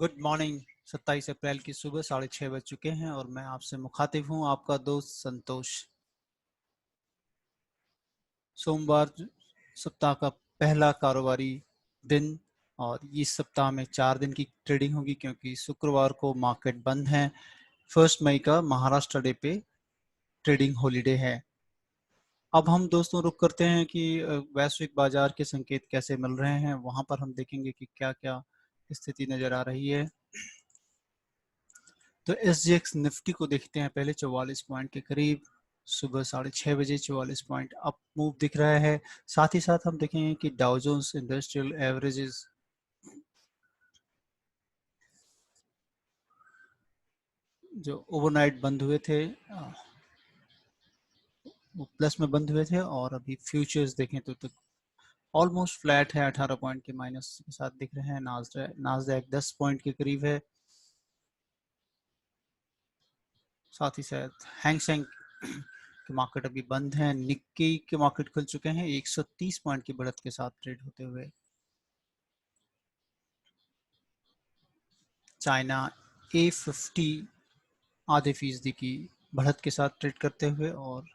Good morning. 27 अप्रैल की सुबह 6:30 बज चुके हैं और मैं आपसे मुखातिब हूं, आपका दोस्त संतोष। सोमवार सप्ताह का पहला कारोबारी दिन और इस सप्ताह में 4 दिन की ट्रेडिंग होगी क्योंकि शुक्रवार को मार्केट बंद है। 1 मई का महाराष्ट्र डे पे ट्रेडिंग हॉलीडे है। अब हम दोस्तों रुक करते हैं कि वैश्विक बाजार के संकेत कैसे मिल रहे हैं, वहां पर हम देखेंगे कि क्या क्या स्थिति नजर आ रही है। तो SGX निफ्टी को देखते हैं पहले 44 पॉइंट के करीब, सुबह 6:30 बजे 44 पॉइंट अप मूव दिख रहा है। साथ ही साथ हम देखेंगे कि डाउ जोन्स इंडस्ट्रियल एवरेजेस जो ओवरनाइट बंद हुए थे वो प्लस में बंद हुए थे और अभी फ्यूचर्स देखें तो ऑलमोस्ट फ्लैट है, 18 पॉइंट के माइनस के साथ दिख रहे हैं। नास्डैक 10 पॉइंट के करीब है। साथ ही साथ हैंगसेंग के मार्केट अभी बंद है। निक्की के मार्केट खुल चुके हैं 130 पॉइंट की बढ़त के साथ ट्रेड होते हुए। चाइना A50 आधे % की बढ़त के साथ ट्रेड करते हुए और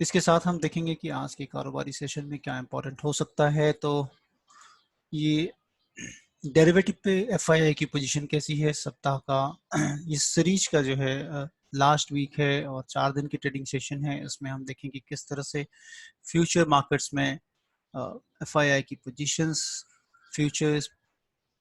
इसके साथ हम देखेंगे कि आज के कारोबारी सेशन में क्या इंपॉर्टेंट हो सकता है। तो ये डेरिवेटिव पे FII की पोजीशन कैसी है सप्ताह का। इस सीरीज का जो है लास्ट वीक है और 4 दिन की ट्रेडिंग सेशन है। इसमें हम देखेंगे किस तरह से फ्यूचर मार्केट्स में FII की positions, futures,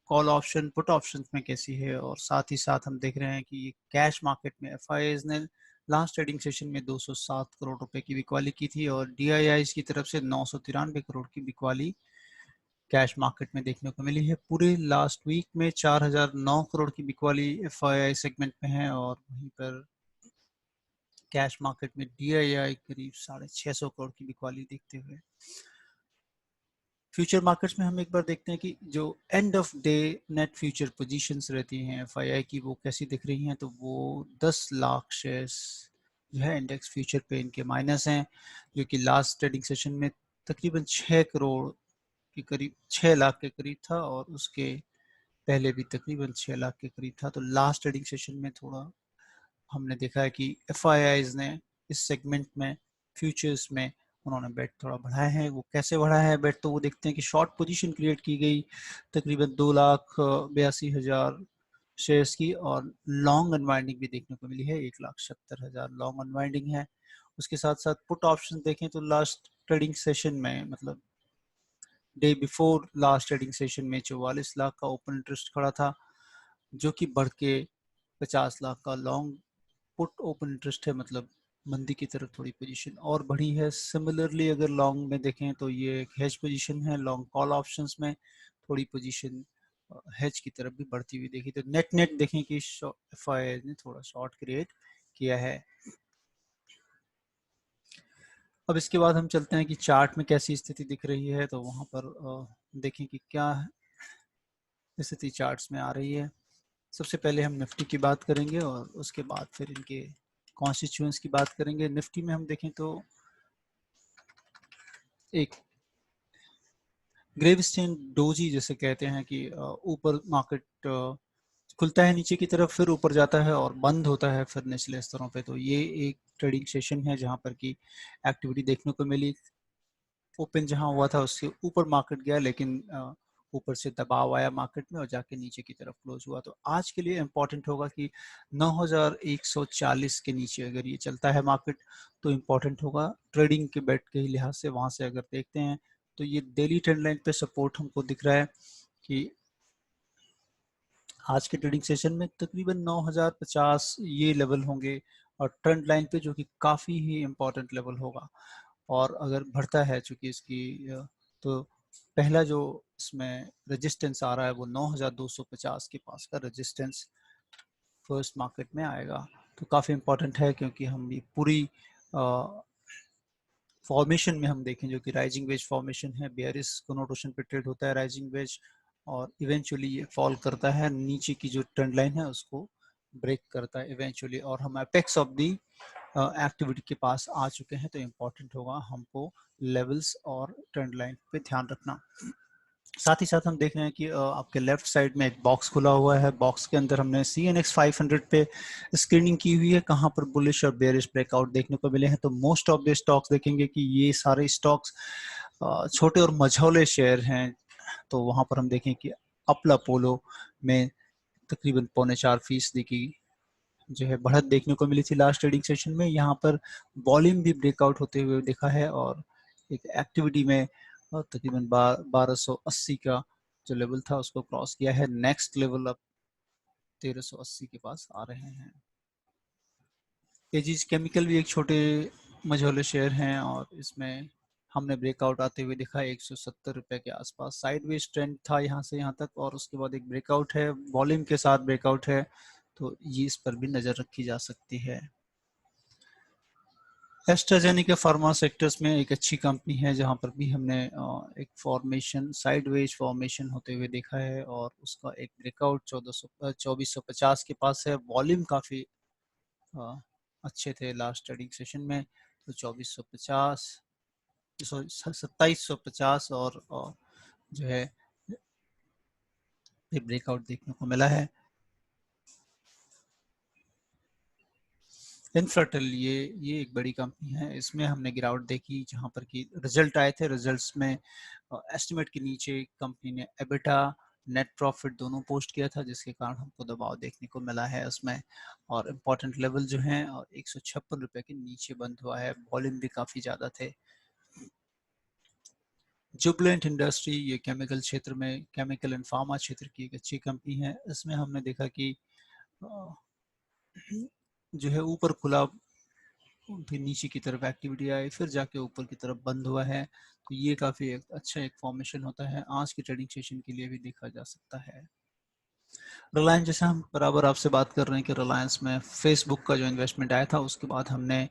call option, put option में कैसी है। और साथ ही साथ हम देख रहे हैं कि कैश मार्केट में FIIs ने लास्ट ट्रेडिंग सेशन में 207 करोड़ रुपए की बिकवाली की थी और DIIs की तरफ से 993 करोड़ की बिकवाली कैश मार्केट में देखने को मिली है। पूरे लास्ट वीक में 4009 करोड़ की बिकवाली FII सेगमेंट में है और वहीं पर कैश मार्केट में DII करीब 650 करोड़ की बिकवाली देखते हुए। फ्यूचर मार्केट्स में हम एक बार देखते हैं कि जो end of day net future positions रहती हैं FII की वो कैसी दिख रही हैं। तो वो 10 लाख शेयर्स जो है इंडेक्स फ्यूचर पे इनके माइनस हैं, जो कि लास्ट ट्रेडिंग सेशन में तकरीबन 6 करोड़ के करीब, 6 लाख के करीब था और उसके पहले भी तकरीबन 6 लाख के करीब था। तो लास्ट ट्रेडिंग सेशन में थोड़ा हमने देखा है कि FIIs ने इस सेगमेंट में, फ्यूचर्स में उन्होंने बेट थोड़ा बढ़ाया है। वो कैसे बढ़ाया है बेट, तो वो देखते हैं कि शॉर्ट पोजीशन क्रिएट की गई तकरीबन 2,82,000 शेयर्स की और लॉन्ग अनवाइंडिंग भी देखने को मिली है, 1,70,000 लॉन्ग अनवाइंडिंग है। उसके साथ साथ पुट ऑप्शन देखें तो लास्ट ट्रेडिंग सेशन में, मतलब day before last trading session में 44 लाख का ओपन इंटरेस्ट खड़ा था, जो कि बढ़ के 50 लाख का लॉन्ग पुट ओपन इंटरेस्ट है। मतलब मंदी की तरफ थोड़ी पोजीशन और बढ़ी है। सिमिलरली अगर लॉन्ग में देखें तो ये एक हेज पोजीशन है। लॉन्ग कॉल ऑप्शंस में थोड़ी पोजीशन हेज की तरफ भी बढ़ती हुई देखी। तो नेट नेट देखें कि FII ने थोड़ा शॉर्ट क्रिएट किया है। अब इसके बाद हम चलते हैं कि चार्ट में कैसी स्थिति दिख रही है। तो वहां पर देखें कि क्या स्थिति चार्ट्स में आ रही है। सबसे पहले हम निफ्टी की बात करेंगे और उसके बाद फिर इनके कॉन्स्टिट्यूएंट्स की बात करेंगे। निफ्टी में हम देखें तो एक ग्रेवस्टेन डोजी जैसे कहते हैं कि ऊपर मार्केट खुलता है नीचे की तरफ, फिर ऊपर जाता है और बंद होता है फिर निचले स्तरों पे। तो ये एक ट्रेडिंग सेशन है जहां पर की एक्टिविटी देखने को मिली। ओपन जहां हुआ था उससे ऊपर मार्केट गया, लेकिन ऊपर से दबाव आया मार्केट में और जाके नीचे की तरफ क्लोज हुआ। तो आज के लिए इम्पोर्टेंट होगा कि 9,140 के नीचे अगर ये चलता है मार्केट तो इम्पोर्टेंट होगा ट्रेडिंग के बेट के लिहाज से। वहां से अगर देखते हैं तो ये डेली ट्रेंड लाइन पे सपोर्ट हमको दिख रहा है कि आज के ट्रेडिंग सेशन में तकरीबन 9,050 ये लेवल होंगे और ट्रेंड लाइन पे, जो कि काफ़ी ही इम्पोर्टेंट लेवल होगा। और अगर बढ़ता है चूंकि इसकी तो पहला जो इसमें रेजिस्टेंस आ रहा है वो 9,250 के पास का रेजिस्टेंस फर्स्ट मार्केट में आएगा। तो काफ़ी इम्पोर्टेंट है क्योंकि हम ये पूरी फॉर्मेशन में हम देखें जो कि राइजिंग वेज फॉर्मेशन है, बेयरिश कनोटेशन पे ट्रेड होता है राइजिंग वेज और इवेंचुअली ये फॉल करता है, नीचे की जो ट्रेंड लाइन है उसको ब्रेक करता है इवेंचुअली और हम अपेक्स ऑफ दी एक्टिविटी के पास आ चुके हैं, तो इम्पॉर्टेंट होगा हमको लेवल्स और ट्रेंड लाइन पे ध्यान रखना। साथ ही साथ हम देख रहे हैं कि आपके लेफ्ट साइड में एक बॉक्स खुला हुआ है। बॉक्स के अंदर हमने CNX 500 पे स्क्रीनिंग की हुई है, कहाँ पर बुलिश और बेरिश ब्रेकआउट देखने को मिले हैं। तो मोस्ट ऑफ द स्टॉक्स देखेंगे कि ये सारे स्टॉक्स छोटे और मझौले शेयर हैं। तो वहां पर हम देखें कि अपला पोलो में तकरीबन 4.25% की जो है बढ़त देखने को मिली थी लास्ट ट्रेडिंग सेशन में। यहाँ पर वॉल्यूम भी ब्रेकआउट होते हुए दिखा है और एक एक्टिविटी में तकरीबन 1280 का जो लेवल था उसको क्रॉस किया है। नेक्स्ट लेवल अब 1380 के पास आ रहे हैं। एजीज केमिकल भी एक छोटे मझोले शेयर हैं और इसमें हमने ब्रेकआउट आते हुए दिखा 170 रुपए के आसपास। साइडवेज ट्रेंड था यहाँ से यहाँ तक और उसके बाद एक ब्रेकआउट है, वॉल्यूम के साथ ब्रेकआउट है, तो ये इस पर भी नजर रखी जा सकती है। एस्ट्राजेनेका फार्मा सेक्टर्स में एक अच्छी कंपनी है जहां पर भी हमने एक फॉर्मेशन साइडवेज फॉर्मेशन होते हुए देखा है और उसका एक ब्रेकआउट 2450 के पास है। वॉल्यूम काफ़ी अच्छे थे लास्ट ट्रेडिंग सेशन में, तो 2450 2750 और जो है ब्रेकआउट देखने को मिला है। इन्फ्राटेल ये एक बड़ी कंपनी है, इसमें हमने गिरावट देखी जहां पर कि रिजल्ट आए थे। रिजल्ट्स में एस्टिमेट के नीचे कंपनी ने एबिटा नेट प्रॉफिट दोनों पोस्ट किया था, जिसके कारण हमको दबाव देखने को मिला है उसमें। और इम्पोर्टेंट लेवल जो है 156 रुपए के नीचे बंद हुआ है। वॉल्यूम भी काफ़ी ज़्यादा थे। जुबलेंट इंडस्ट्री ये केमिकल क्षेत्र में केमिकल एंड फार्मा क्षेत्र की एक अच्छी कंपनी है। इसमें हमने देखा कि जो है ऊपर खुला, फिर नीचे की तरफ एक्टिविटी आई, फिर जाके ऊपर की तरफ बंद हुआ है। तो ये काफ़ी अच्छा एक फॉर्मेशन होता है, आज की ट्रेडिंग सेशन के लिए भी देखा जा सकता है। रिलायंस, जैसे हम बराबर आपसे बात कर रहे हैं कि रिलायंस में फेसबुक का जो इन्वेस्टमेंट आया था उसके बाद हमने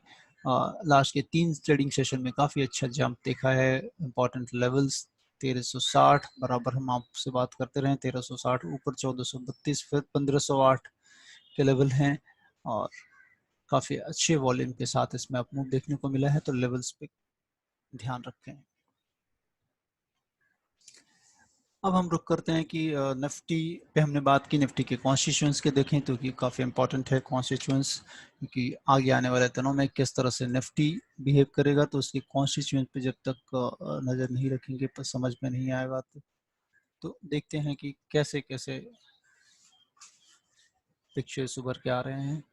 लास्ट के 3 ट्रेडिंग सेशन में काफ़ी अच्छा जंप देखा है। इंपॉर्टेंट लेवल्स 1360 बराबर हम आपसे बात करते रहे, 1360 ऊपर 1432, फिर 1508 के लेवल हैं और काफ़ी अच्छे वॉल्यूम के साथ इसमें अपमूव देखने को मिला है। तो लेवल्स पे ध्यान रखें। अब हम रुक करते हैं कि निफ्टी पे हमने बात की। निफ्टी के कॉन्स्टिट्यूएंट्स के देखें तो कि काफ़ी इंपॉर्टेंट है कॉन्स्टिट्यूएंट्स, क्योंकि आगे आने वाले दिनों में किस तरह से निफ्टी बिहेव करेगा, तो उसके कॉन्स्टिट्यूएंट पे जब तक नज़र नहीं रखेंगे तो समझ में नहीं आएगा। तो देखते हैं कि कैसे कैसे पिक्चर्स उभर के आ रहे हैं।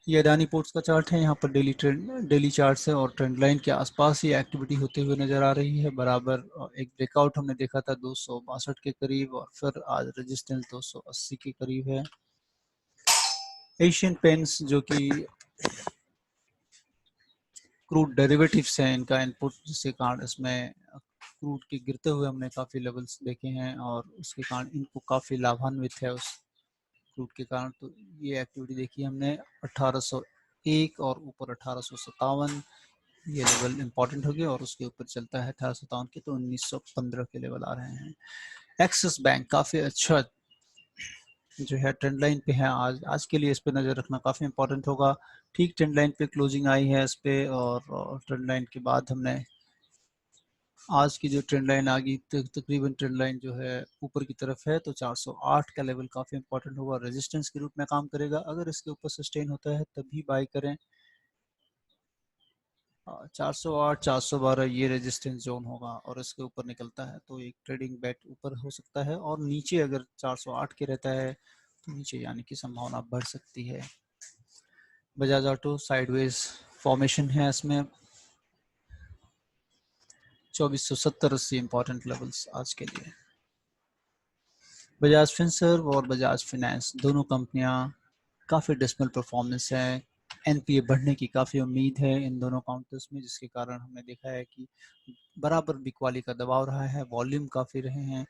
ये अडानी पोर्ट्स का चार्ट है। यहाँ पर डेली चार्ट है और ट्रेंड लाइन के आसपास ही एक्टिविटी होते हुए नजर आ रही है। बराबर एक ब्रेकआउट हमने देखा था 262 के करीब और फिर आज रेजिस्टेंस 280 के करीब है। एशियन पेंट्स जो कि क्रूड डेरिवेटिव्स हैं, इनका इनपुट, जिसके कारण इसमें क्रूड के गिरते हुए हमने काफ़ी लेवल्स देखे हैं और उसके कारण इनको काफ़ी लाभान्वित है उस क्रूड के कारण। तो ये एक्टिविटी देखी हमने 1801 और ऊपर 1857, ये लेवल इंपॉर्टेंट हो गया और उसके ऊपर चलता है 1857 के, तो 1915 के लेवल आ रहे हैं। एक्सिस बैंक काफ़ी अच्छा जो है ट्रेंड लाइन पे है। आज के लिए इस पे नज़र रखना काफ़ी इंपॉर्टेंट होगा। ठीक ट्रेंड लाइन पे क्लोजिंग आई है इस पे और ट्रेंड लाइन के बाद हमने आज की जो ट्रेंड लाइन आ गई, तकरीबन ट्रेंड लाइन जो है ऊपर की तरफ है, तो 408 का लेवल काफ़ी इंपॉर्टेंट होगा, रेजिस्टेंस के रूप में काम करेगा। अगर इसके ऊपर सस्टेन होता है तभी बाय करें। 408 412 ये रेजिस्टेंस जोन होगा और इसके ऊपर निकलता है तो एक ट्रेडिंग बेट ऊपर हो सकता है, और नीचे अगर 408 के रहता है तो नीचे जाने की संभावना बढ़ सकती है। बजाज ऑटो साइडवेज फॉर्मेशन है, इसमें 2470-80 इंपॉर्टेंट लेवल्स आज के लिए। बजाज फिनसर्व और बजाज फिनेंस दोनों कंपनियां काफ़ी डिसमल परफॉर्मेंस है। एनपीए बढ़ने की काफ़ी उम्मीद है इन दोनों काउंटर्स में, जिसके कारण हमने देखा है कि बराबर बिकवाली का दबाव रहा है, वॉल्यूम काफ़ी रहे हैं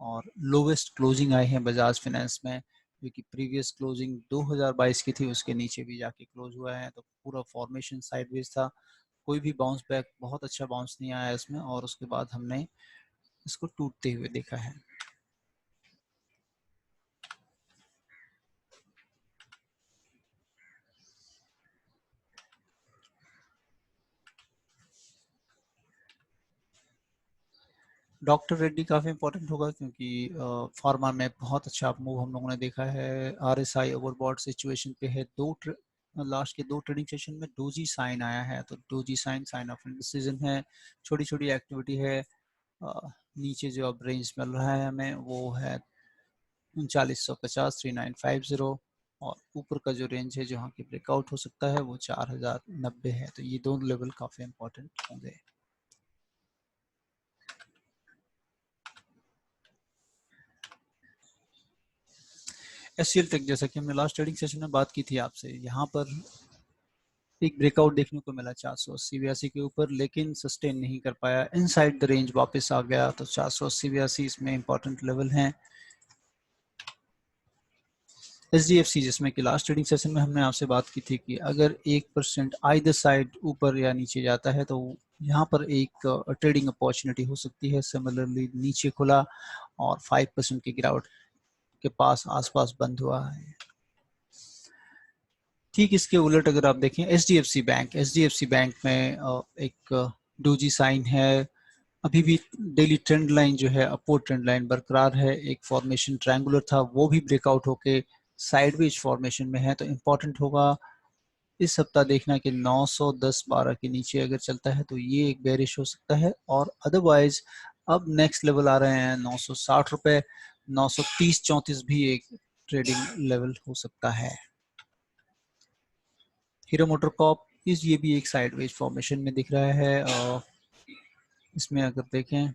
और लोवेस्ट क्लोजिंग आए हैं बजाज फिनेंस में, क्योंकि प्रीवियस क्लोजिंग 2022 की थी, उसके नीचे भी जाके क्लोज हुआ है। तो पूरा फॉर्मेशन साइडवेज था, कोई भी बाउंस बैक, बहुत अच्छा बाउंस नहीं आया इसमें और उसके बाद हमने इसको टूटते हुए देखा है। डॉक्टर रेड्डी काफ़ी इंपॉर्टेंट होगा क्योंकि फार्मा में बहुत अच्छा मूव हम लोगों ने देखा है। आरएसआई ओवरबॉट सिचुएशन पे है। लास्ट के 2 ट्रेडिंग सेशन में डोजी साइन आया है, तो doji sign sign of indecision है। छोटी छोटी एक्टिविटी है। नीचे जो अब रेंज मिल रहा है हमें वो है 3950 3950, और ऊपर का जो रेंज है जहाँ की ब्रेकआउट हो सकता है वो 4090 है। तो ये दोनों लेवल काफ़ी इंपॉर्टेंट होंगे। एससीएल टेक, जैसा कि हमने लास्ट ट्रेडिंग सेशन में बात की थी आपसे, यहाँ पर एक ब्रेकआउट देखने को मिला 480 के ऊपर, लेकिन सस्टेन नहीं कर पाया। इनसाइड द रेंज वापस आ गया, तो 480 इसमें इंपॉर्टेंट लेवल हैं। एचडीएफसी, जिसमें कि लास्ट ट्रेडिंग सेशन में हमने आपसे बात की थी कि अगर 1% आइदर साइड ऊपर या नीचे जाता है तो यहाँ पर एक ट्रेडिंग अपॉर्चुनिटी हो सकती है। सिमिलरली नीचे खुला और 5% की गिरावट के पास आसपास बंद हुआ है। ठीक इसके उलट अगर आप देखें एचडीएफसी बैंक में एक डोजी साइन है। अभी भी डेली ट्रेंड लाइन जो है अपवर्ड ट्रेंड लाइन बरकरार है। एक फॉर्मेशन ट्रायंगुलर था, वो भी ब्रेकआउट होके साइडवेज फॉर्मेशन में है। तो इम्पोर्टेंट होगा इस सप्ताह देखना कि 910-12 के नीचे अगर चलता है तो ये एक बेरिश हो सकता है, और अदरवाइज अब नेक्स्ट लेवल आ रहे हैं 960 रुपए। 930-34 भी एक ट्रेडिंग लेवल हो सकता है। हीरो मोटर कॉप इस ये भी एक साइडवेज फॉर्मेशन में दिख रहा है, और इसमें अगर देखें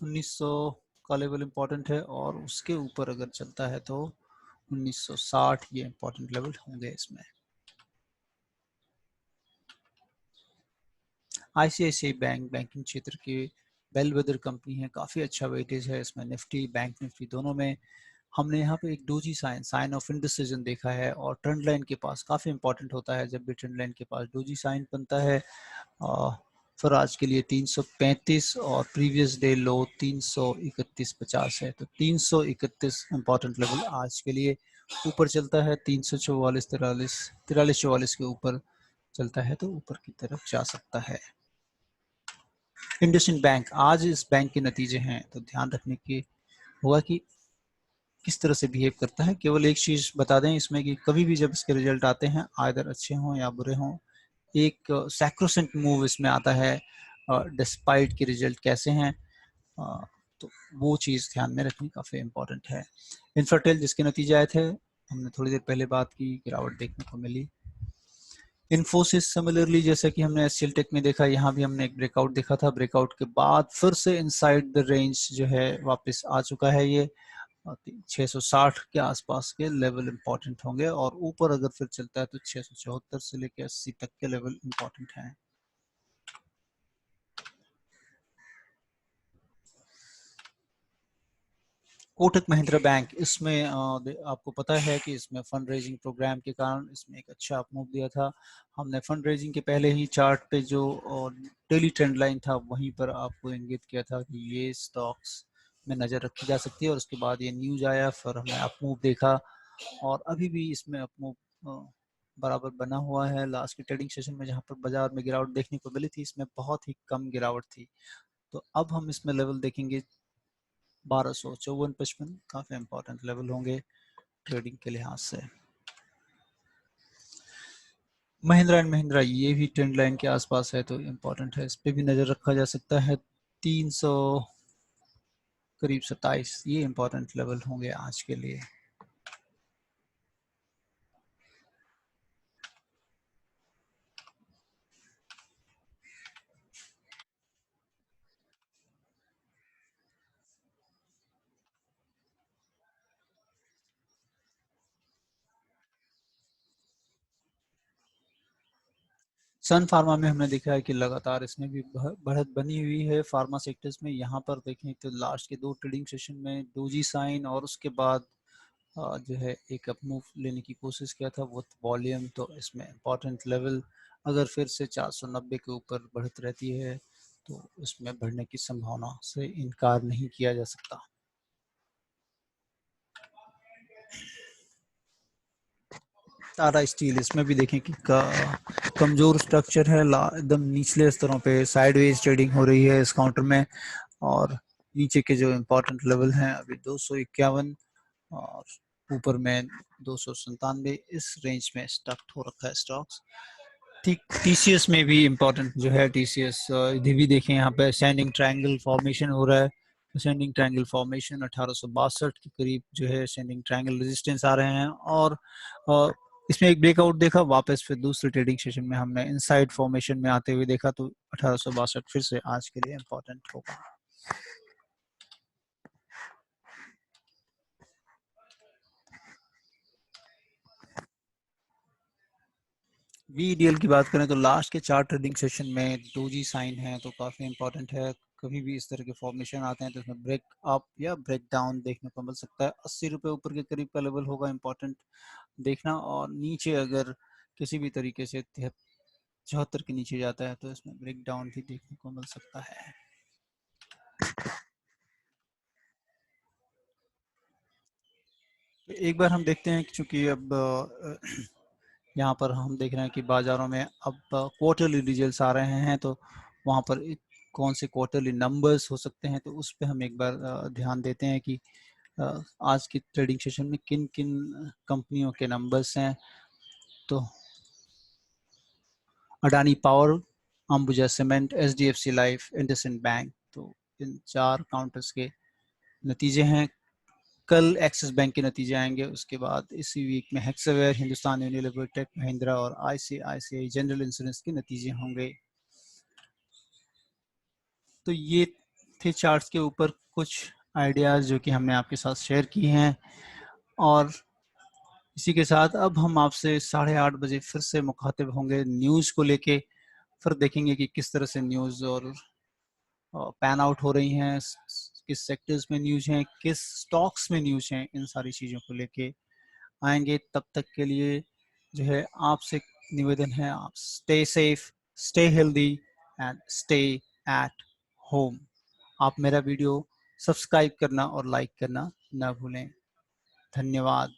1900 का लेवल इंपॉर्टेंट है, और उसके ऊपर अगर चलता है तो 1960 ये इंपॉर्टेंट लेवल होंगे इसमें। आईसीआईसीआई बैंक बैंकिंग क्षेत्र की बेलवेदर कंपनी है, काफ़ी अच्छा वेटेज है इसमें। निफ्टी बैंक निफ्टी दोनों में हमने यहाँ पे एक doji sign sign of indecision देखा है, और ट्रेंड लाइन के पास काफ़ी इंपॉर्टेंट होता है जब भी ट्रेंड लाइन के पास डोजी साइन बनता है। फिर आज के लिए 335 और प्रीवियस डे लो 331.50 है, तो 331 इंपॉर्टेंट लेवल आज के लिए। ऊपर चलता है 344 43 44 के ऊपर चलता है तो ऊपर की तरफ जा सकता है। इंडसइंड बैंक, आज इस बैंक के नतीजे हैं तो ध्यान रखने की होगा कि किस तरह से बिहेव करता है। केवल एक चीज बता दें इसमें कि कभी भी जब इसके रिजल्ट आते हैं, आइदर अच्छे हों या बुरे हों, एक सैक्रोसेंट मूव इसमें आता है डिस्पाइट के रिजल्ट कैसे हैं। तो वो चीज़ ध्यान में रखनी काफ़ी इम्पोर्टेंट है। इंफ्राटेल, जिसके नतीजे आए थे, हमने थोड़ी देर पहले बात की, गिरावट देखने को मिली। इन्फोसिस सिमिलरली जैसा कि हमने एससीएल टेक में देखा, यहाँ भी हमने एक ब्रेकआउट देखा था। ब्रेकआउट के बाद फिर से इनसाइड द रेंज जो है वापस आ चुका है। ये 660 के आसपास के लेवल इंपॉर्टेंट होंगे, और ऊपर अगर फिर चलता है तो 674 से लेकर 80 तक के लेवल इंपॉर्टेंट हैं। कोटक महिंद्रा बैंक, इसमें आपको पता है कि इसमें फंड रेजिंग प्रोग्राम के कारण इसमें एक अच्छा अप मूव दिया था। हमने फंड रेजिंग के पहले ही चार्ट पे जो डेली ट्रेंड लाइन था वहीं पर आपको इंगित किया था कि ये स्टॉक्स में नज़र रखी जा सकती है, और उसके बाद ये न्यूज़ आया, फिर हमने अप मूव देखा, और अभी भी इसमें अप मूव बराबर बना हुआ है। लास्ट के ट्रेडिंग सेशन में जहाँ पर बाजार में गिरावट देखने को मिली थी, इसमें बहुत ही कम गिरावट थी। तो अब हम इसमें लेवल देखेंगे 1254-55, काफ़ी इंपॉर्टेंट लेवल होंगे ट्रेडिंग के लिहाज से। महिंद्रा एंड महिंद्रा, ये भी ट्रेंड लाइन के आसपास है तो इम्पोर्टेंट है, इस पे भी नज़र रखा जा सकता है। 300 करीब 27 ये इम्पोर्टेंट लेवल होंगे आज के लिए। सन फार्मा में हमने देखा है कि लगातार इसमें भी बढ़त बनी हुई है फार्मा सेक्टर्स में। यहाँ पर देखें तो लास्ट के 2 ट्रेडिंग सेशन में डोजी साइन और उसके बाद जो है एक अप मूव लेने की कोशिश किया था वो वॉल्यूम। तो इसमें इम्पॉर्टेंट लेवल अगर फिर से 490 के ऊपर बढ़त रहती है तो इसमें बढ़ने की संभावना से इनकार नहीं किया जा सकता। टाटा स्टील, इसमें भी देखें कि कमजोर स्ट्रक्चर है, एकदम निचले स्तरों पे साइडवेज ट्रेडिंग हो रही है इस काउंटर में, और नीचे के जो इम्पोर्टेंट लेवल हैं अभी 251 और ऊपर में 297, इस रेंज में स्टक हो रखा है स्टॉक्स। ठीक, टीसीएस में भी इम्पोर्टेंट जो है, टीसीएस इधर भी देखें, यहाँ पे असेंडिंग ट्रायंगल फॉर्मेशन हो रहा है। असेंडिंग ट्रायंगल फॉर्मेशन 1862 के करीब जो है असेंडिंग ट्रायंगल रेजिस्टेंस आ रहे हैं, और इसमें एक ब्रेकआउट देखा, वापस फिर दूसरे ट्रेडिंग सेशन में हमने इनसाइड फॉर्मेशन में आते हुए देखा, तो 1862 फिर से आज के लिए इम्पोर्टेंट होगा। वीडीएल की बात करें तो लास्ट के 4 ट्रेडिंग सेशन में डोजी साइन है, तो काफ़ी इंपॉर्टेंट है। कभी भी इस तरह के फॉर्मेशन आते हैं तो इसमें ब्रेक अप या ब्रेक डाउन देखने को मिल सकता है। 80 रुपये ऊपर के करीब का लेवल होगा इंपॉर्टेंट देखना, और नीचे अगर किसी भी तरीके से 74 के नीचे जाता है तो इसमें ब्रेक डाउन भी देखने को मिल सकता है। तो एक बार हम देखते हैं, चूंकि अब यहाँ पर हम देख रहे हैं कि बाज़ारों में अब क्वार्टरली रिजल्ट्स आ रहे हैं, तो वहाँ पर कौन से क्वार्टरली नंबर्स हो सकते हैं, तो उस पर हम एक बार ध्यान देते हैं कि आज की ट्रेडिंग सेशन में किन किन कंपनियों के नंबर्स हैं। तो Adani power, Ambuja cement, HDFC life, IndusInd bank, तो इन 4 काउंटर्स के नतीजे हैं। कल एक्सिस बैंक के नतीजे आएंगे, उसके बाद इसी वीक में हेक्सावेयर, हिंदुस्तान यूनिलीवर, टेक महिंद्रा और आईसीआईसीआई जनरल इंश्योरेंस के नतीजे होंगे। तो ये थे चार्ट्स के ऊपर कुछ आइडियाज़ जो कि हमने आपके साथ शेयर किए हैं, और इसी के साथ अब हम आपसे 8:30 बजे फिर से मुखातिब होंगे न्यूज़ को लेके। फिर देखेंगे कि किस तरह से न्यूज़ और पैन आउट हो रही हैं, किस सेक्टर्स में न्यूज़ हैं, किस स्टॉक्स में न्यूज़ हैं, इन सारी चीज़ों को लेके आएंगे। तब तक के लिए जो है आपसे निवेदन है, आप stay safe, stay healthy and stay at home. आप मेरा वीडियो सब्सक्राइब करना और लाइक करना ना भूलें। धन्यवाद।